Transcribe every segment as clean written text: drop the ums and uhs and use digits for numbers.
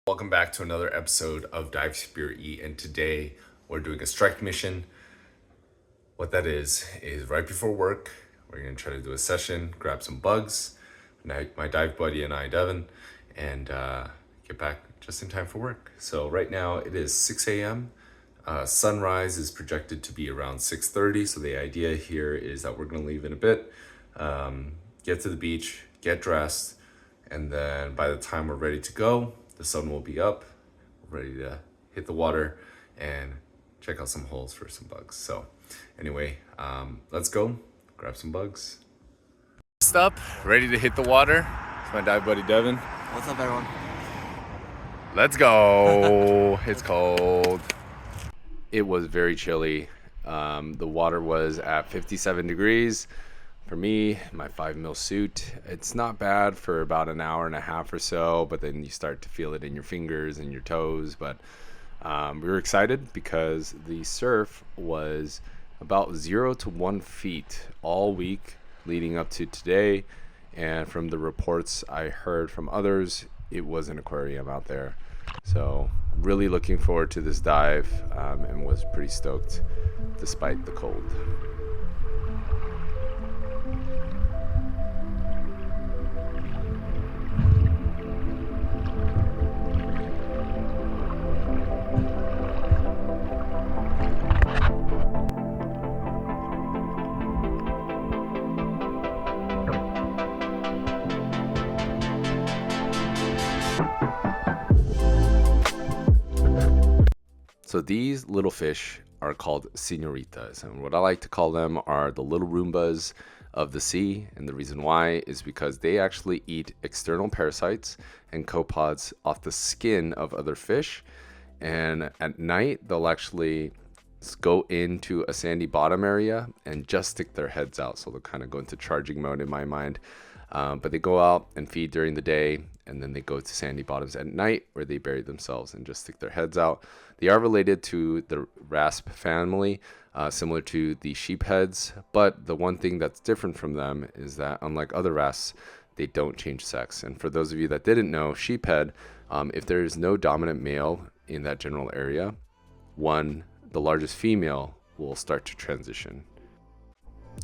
Welcome back to another episode of Dive Spirit Eat, and today we're doing a strike mission. What that is right before work, we're gonna try to do a session, grab some bugs, my dive buddy and I, Devin, and get back just in time for work. So right now it is 6 a.m. Sunrise is projected to be around 6:30. So the idea here is that we're gonna leave in a bit, get to the beach, get dressed, and then by the time we're ready to go, the sun will be up, ready to hit the water and check out some holes for some bugs. So anyway, let's go grab some bugs. Next up, ready to hit the water. It's my dive buddy Devin. What's up, everyone? Let's go. It's cold. It was very chilly. The water was at 57 degrees. For me, my 5 mil suit, it's not bad for about an hour and a half or so, but then you start to feel it in your fingers and your toes. But we were excited because the surf was about 0 to 1 feet all week leading up to today. And from the reports I heard from others, it was an aquarium out there. So really looking forward to this dive, and was pretty stoked despite the cold. So these little fish are called senoritas, and what I like to call them are the little Roombas of the sea. And the reason why is because they actually eat external parasites and copepods off the skin of other fish. And at night, they'll actually go into a sandy bottom area and just stick their heads out. So they'll kind of go into charging mode in my mind. But they go out and feed during the day, and then they go to sandy bottoms at night where they bury themselves and just stick their heads out. They are related to the rasp family, similar to the sheepheads, but the one thing that's different from them is that unlike other rasps, they don't change sex. And for those of you that didn't know, sheephead, if there is no dominant male in that general area, the largest female will start to transition.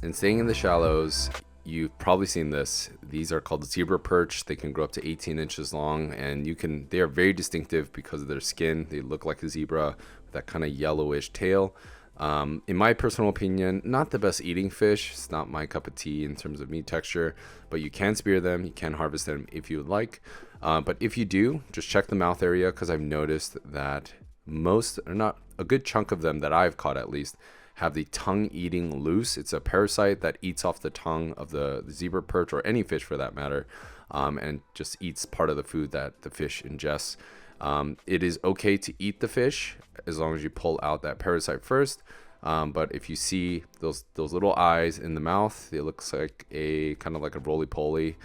And staying in the shallows, you've probably seen this. These are called zebra perch. They can grow up to 18 inches long, and they are very distinctive because of their skin. They look like a zebra with that kind of yellowish tail. In my personal opinion, not the best eating fish. It's not my cup of tea in terms of meat texture, but you can spear them. You can harvest them if you would like. But if you do, just check the mouth area, because I've noticed that most, or not a good chunk of them that I've caught at least, have the tongue eating loose. It's a parasite that eats off the tongue of the zebra perch, or any fish for that matter, and just eats part of the food that the fish ingests. It is okay to eat the fish as long as you pull out that parasite first. But if you see those little eyes in the mouth, it looks like a kind of like a roly-poly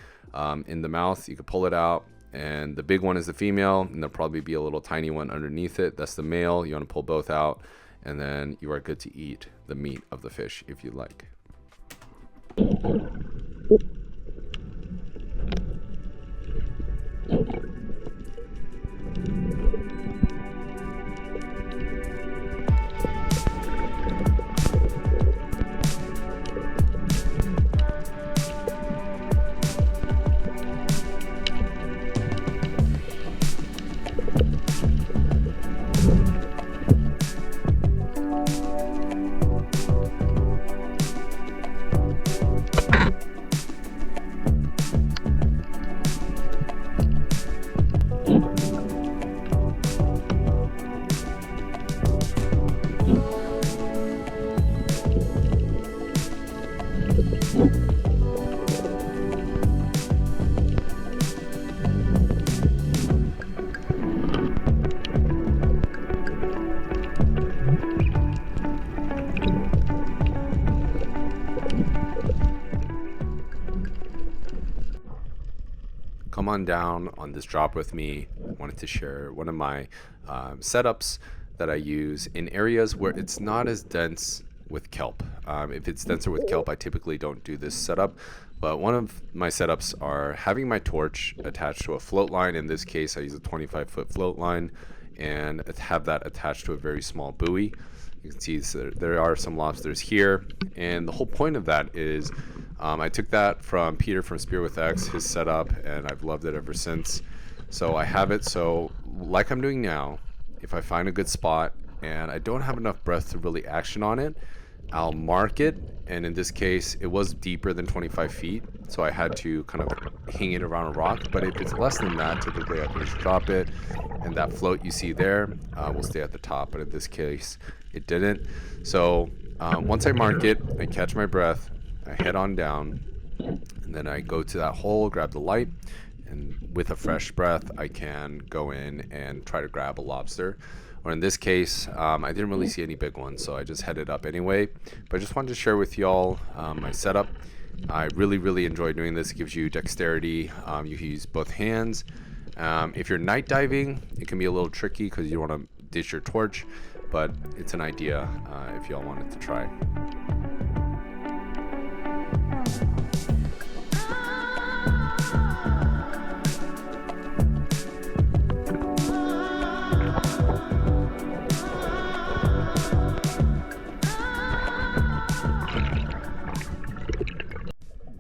in the mouth. You can pull it out, and the big one is the female, and there'll probably be a little tiny one underneath it. That's the male. You want to pull both out, and then you are good to eat the meat of the fish if you like. Come on down on this drop with me. I wanted to share one of my setups that I use in areas where it's not as dense with kelp. If it's denser with kelp, I typically don't do this setup. But one of my setups are having my torch attached to a float line. In this case, I use a 25-foot float line and have that attached to a very small buoy. You can see there are some lobsters here. And the whole point of that is I took that from Peter from Spear with X, his setup, and I've loved it ever since. So I have it. So like I'm doing now, if I find a good spot and I don't have enough breath to really action on it, I'll mark it, and in this case it was deeper than 25 feet, so I had to kind of hang it around a rock. But if it's less than that, typically I can just drop it, and that float you see there will stay at the top. But in this case it didn't. So once I mark it, I catch my breath, I head on down, and then I go to that hole, grab the light, and with a fresh breath I can go in and try to grab a lobster. Or in this case, I didn't really see any big ones, so I just headed up anyway. But I just wanted to share with y'all my setup. I really enjoy doing this. It gives you dexterity. You can use both hands. If you're night diving, it can be a little tricky because you want to ditch your torch, but it's an idea if y'all wanted to try.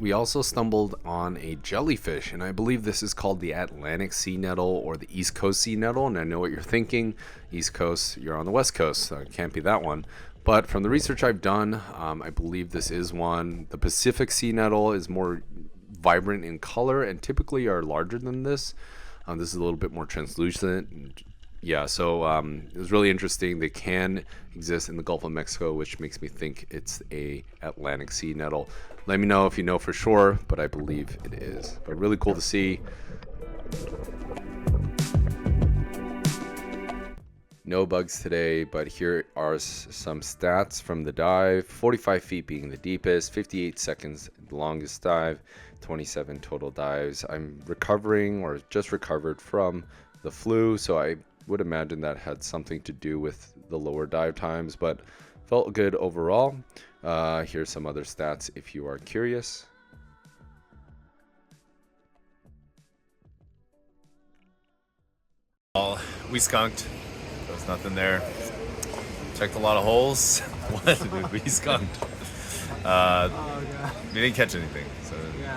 We also stumbled on a jellyfish, and I believe this is called the Atlantic sea nettle or the East Coast sea nettle. And I know what you're thinking, East Coast, you're on the West Coast, so it can't be that one. But from the research I've done, I believe this is one. The Pacific sea nettle is more vibrant in color and typically are larger than this. This is a little bit more translucent. Yeah, so it was really interesting. They can exist in the Gulf of Mexico, which makes me think it's a Atlantic sea nettle. Let me know if you know for sure, but I believe it is. But really cool to see. No bugs today, but here are some stats from the dive. 45 feet being the deepest, 58 seconds the longest dive, 27 total dives. I'm recovering or just recovered from the flu, so I would imagine that had something to do with the lower dive times, but felt good overall. Here's some other stats if you are curious. We skunked. There was nothing there. Checked a lot of holes. What? Dude, we skunked. We didn't catch anything. So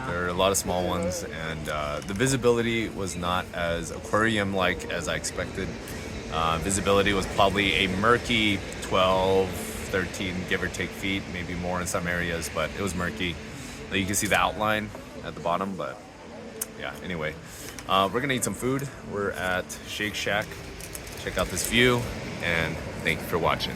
there are a lot of small ones, and the visibility was not as aquarium-like as I expected. Visibility was probably a murky 12, 13, give or take feet, maybe more in some areas, but it was murky. You can see the outline at the bottom, but yeah, anyway. We're gonna eat some food. We're at Shake Shack. Check out this view, and thank you for watching.